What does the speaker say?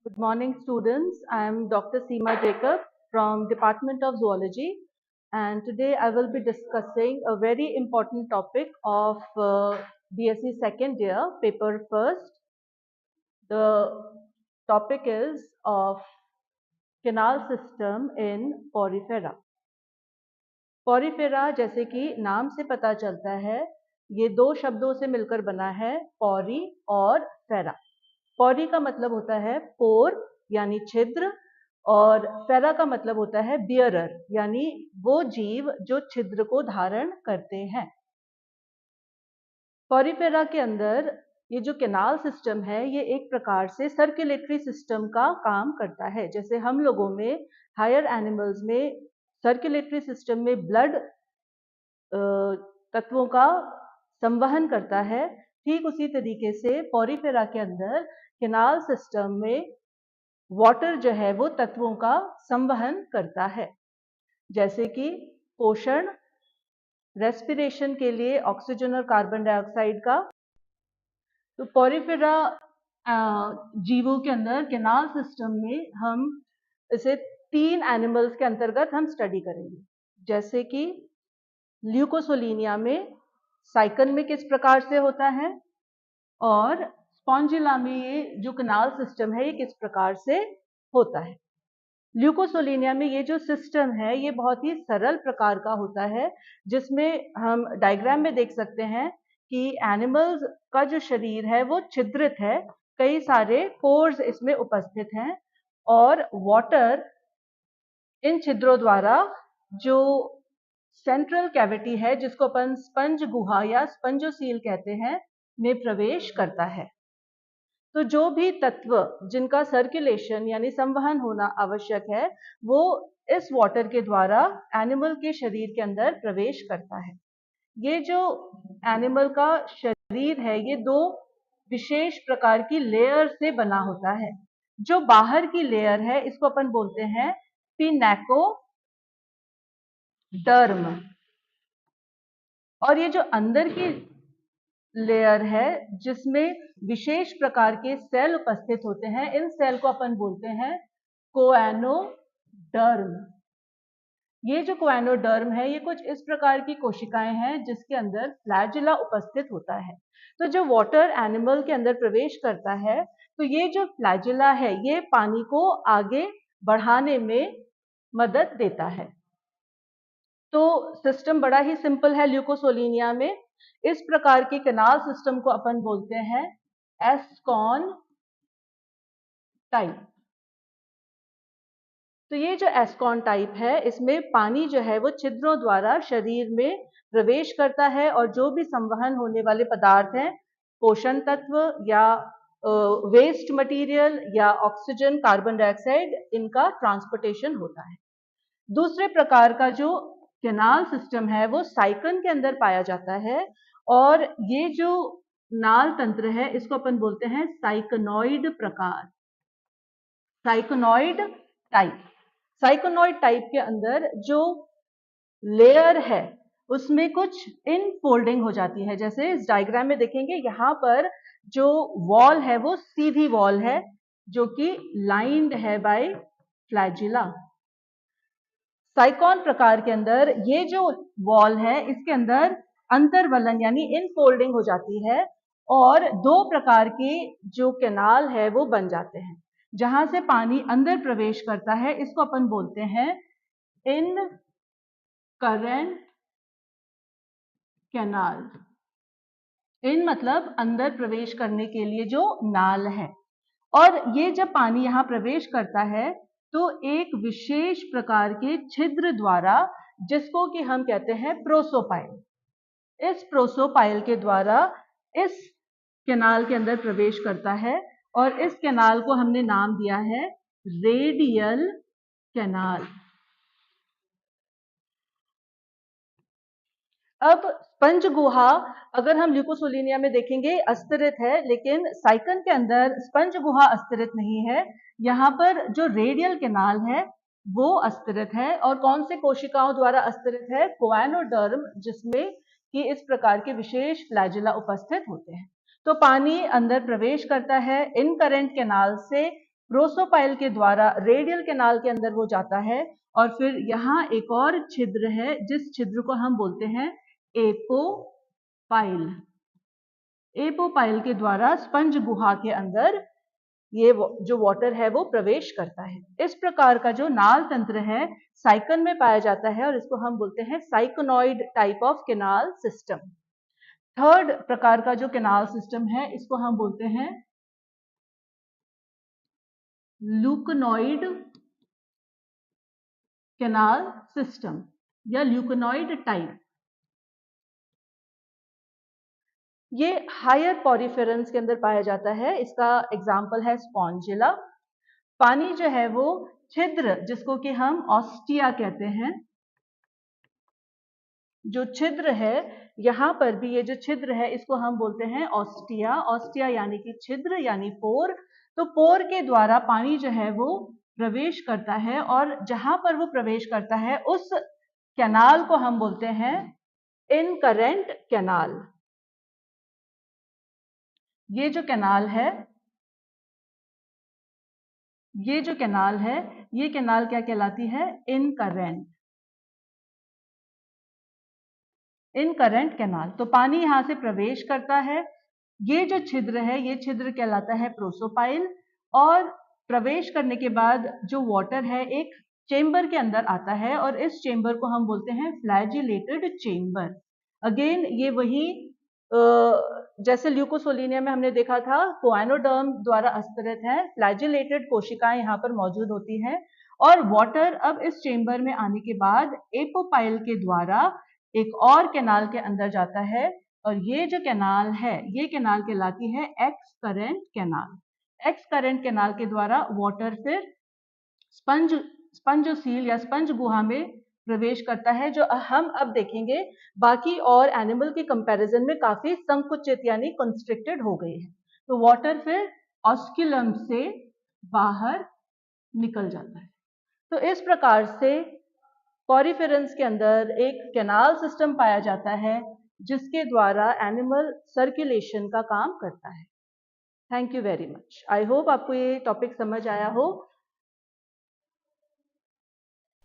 Good morning, students. I am Dr. Seema Jacob from Department of Zoology, and today I will be discussing a very important topic of BSc second year, paper first. The topic is of canal system in Porifera. Porifera जैसे कि नाम से पता चलता है, ये दो शब्दों से मिलकर बना है, पौरी और फेरा। पौरी का मतलब होता है पोर यानी छिद्र, और फेरा का मतलब होता है बियरर यानी वो जीव जो छिद्र को धारण करते हैं। पोरिफेरा के अंदर ये जो कैनाल सिस्टम है, ये एक प्रकार से सर्कुलेटरी सिस्टम का काम करता है। जैसे हम लोगों में, हायर एनिमल्स में सर्कुलेटरी सिस्टम में ब्लड तत्वों का संवहन करता है, ठीक उसी तरीके से पोरिफेरा के अंदर कैनाल सिस्टम में वाटर जो है वो तत्वों का संवहन करता है, जैसे कि पोषण, रेस्पिरेशन के लिए ऑक्सीजन और कार्बन डाइऑक्साइड का। तो पोरिफेरा जीवों के अंदर कैनाल सिस्टम में हम इसे 3 एनिमल्स के अंतर्गत हम स्टडी करेंगे, जैसे कि ल्यूकोसोलिनिया में साइकन में किस प्रकार से होता है, और स्पॉन्जिला में ये जो कैनाल सिस्टम है ये किस प्रकार से होता है। ल्यूकोसोलिनिया में ये जो सिस्टम है ये बहुत ही सरल प्रकार का होता है, जिसमें हम डायग्राम में देख सकते हैं कि एनिमल्स का जो शरीर है वो छिद्रित है, कई सारे पोर्स इसमें उपस्थित हैं, और वाटर इन छिद्रों द्वारा जो सेंट्रल कैविटी है, जिसको अपन स्पंज गुहा या स्पंजोसील कहते हैं, में प्रवेश करता है। तो जो भी तत्व जिनका सर्कुलेशन यानी संवहन होना आवश्यक है, वो इस वाटर के द्वारा एनिमल के शरीर के अंदर प्रवेश करता है। ये जो एनिमल का शरीर है ये दो विशेष प्रकार की लेयर से बना होता है। जो बाहर की लेयर है इसको अपन बोलते हैं पिनेकोडर्म, और ये जो अंदर की लेयर है जिसमें विशेष प्रकार के सेल उपस्थित होते हैं, इन सेल को अपन बोलते हैं कोएनोडर्म। ये जो कोएनोडर्म है ये कुछ इस प्रकार की कोशिकाएं हैं जिसके अंदर फ्लैजिला उपस्थित होता है। तो जो वाटर एनिमल के अंदर प्रवेश करता है, तो ये जो फ्लैजिला है ये पानी को आगे बढ़ाने में मदद देता है। तो सिस्टम बड़ा ही सिंपल है ल्यूकोसोलिनिया में। इस प्रकार के कैनाल सिस्टम को अपन बोलते हैं एस्कॉन टाइप। तो ये जो एस्कॉन टाइप है, इसमें पानी जो है वो छिद्रों द्वारा शरीर में प्रवेश करता है, और जो भी संवहन होने वाले पदार्थ हैं, पोषण तत्व या वेस्ट मटेरियल या ऑक्सीजन, कार्बन डाइऑक्साइड, इनका ट्रांसपोर्टेशन होता है। दूसरे प्रकार का जो कैनाल सिस्टम है वो साइकन के अंदर पाया जाता है, और ये जो नाल तंत्र है इसको अपन बोलते हैं साइकनॉइड प्रकार, साइकनॉइड टाइप। साइकनॉइड टाइप के अंदर जो लेयर है उसमें कुछ इनफोल्डिंग हो जाती है। जैसे इस डायग्राम में देखेंगे, यहाँ पर जो वॉल है वो सीधी वॉल है जो कि लाइंड है बाय फ्लैजिला। साइकॉन प्रकार के अंदर ये जो वॉल है इसके अंदर अंतर्वलन यानी इनफोल्डिंग हो जाती है, और दो प्रकार के जो कैनाल है वो बन जाते हैं। जहां से पानी अंदर प्रवेश करता है इसको अपन बोलते हैं इन करेंट कैनाल। इन मतलब अंदर प्रवेश करने के लिए जो नाल है, और ये जब पानी यहाँ प्रवेश करता है तो एक विशेष प्रकार के छिद्र द्वारा, जिसको कि हम कहते हैं प्रोसोपाइल, इस प्रोसोपाइल के द्वारा इस कैनाल के अंदर प्रवेश करता है, और इस कैनाल को हमने नाम दिया है रेडियल कैनाल। अब स्पंज गुहा अगर हम ल्यूकोसोलिनिया में देखेंगे अस्तिरित है, लेकिन साइकन के अंदर स्पंज गुहा अस्तिरित नहीं है। यहाँ पर जो रेडियल कैनाल है वो अस्तिरित है, और कौन से कोशिकाओं द्वारा अस्तिरित है? कोएनोडर्म, जिसमें कि इस प्रकार के विशेष फ्लैजिला उपस्थित होते हैं। तो पानी अंदर प्रवेश करता है इन करेंट कैनाल से प्रोसोपाइल के द्वारा रेडियल कैनाल के अंदर वो जाता है और फिर यहाँ एक और छिद्र है जिस छिद्र को हम बोलते हैं एपोपाइल। एपोपाइल के द्वारा स्पंज गुहा के अंदर ये जो वाटर है वो प्रवेश करता है। इस प्रकार का जो नाल तंत्र है साइकन में पाया जाता है और इसको हम बोलते हैं syconoid type of canal system. Third प्रकार का जो कैनाल सिस्टम है इसको हम बोलते हैं ल्यूकोनॉइड कैनाल सिस्टम या ल्यूकोनॉइड टाइप। ये हायर पॉरीफेरेंस के अंदर पाया जाता है। इसका एग्जाम्पल है स्पॉन्जिला। पानी जो है वो छिद्र जिसको कि हम ऑस्टिया कहते हैं, जो छिद्र है यहाँ पर भी ये जो छिद्र है इसको हम बोलते हैं ऑस्टिया। ऑस्टिया यानी कि छिद्र यानी पोर। तो पोर के द्वारा पानी जो है वो प्रवेश करता है और जहां पर वो प्रवेश करता है उस कैनाल को हम बोलते हैं इनकरेंट कैनाल। ये जो कैनाल है ये कैनाल क्या कहलाती है? Incurrent canal. तो पानी यहां से प्रवेश करता है। ये जो छिद्र है ये छिद्र कहलाता है प्रोसोपाइल और प्रवेश करने के बाद जो वाटर है एक चेंबर के अंदर आता है और इस चेंबर को हम बोलते हैं फ्लैजिलेटेड चेंबर। अगेन ये वही जैसे ल्यूकोसोलिनिया में हमने देखा था कोएनोडर्म द्वारा अस्तिरत है, फ्लैजिलेटेड कोशिकाएं यहाँ पर मौजूद होती हैं और वाटर अब इस चेंबर में आने के बाद एपोपाइल के द्वारा एक और कैनाल के अंदर जाता है और ये जो कैनाल है ये कैनाल कहलाती है x current canal. X current canal के द्वारा वाटर फिर स्पंजोसील या स्पंज गुहा में प्रवेश करता है, जो हम अब देखेंगे बाकी और एनिमल के कंपैरिजन में काफी संकुचित यानी कंस्ट्रिक्टेड हो गई है। तो वाटर फिर ऑस्क्यूलम से बाहर निकल जाता है। तो इस प्रकार से पॉरीफेरेंस के अंदर एक कैनाल सिस्टम पाया जाता है जिसके द्वारा एनिमल सर्कुलेशन का काम करता है। Thank you very much. I hope आपको ये टॉपिक समझ आया हो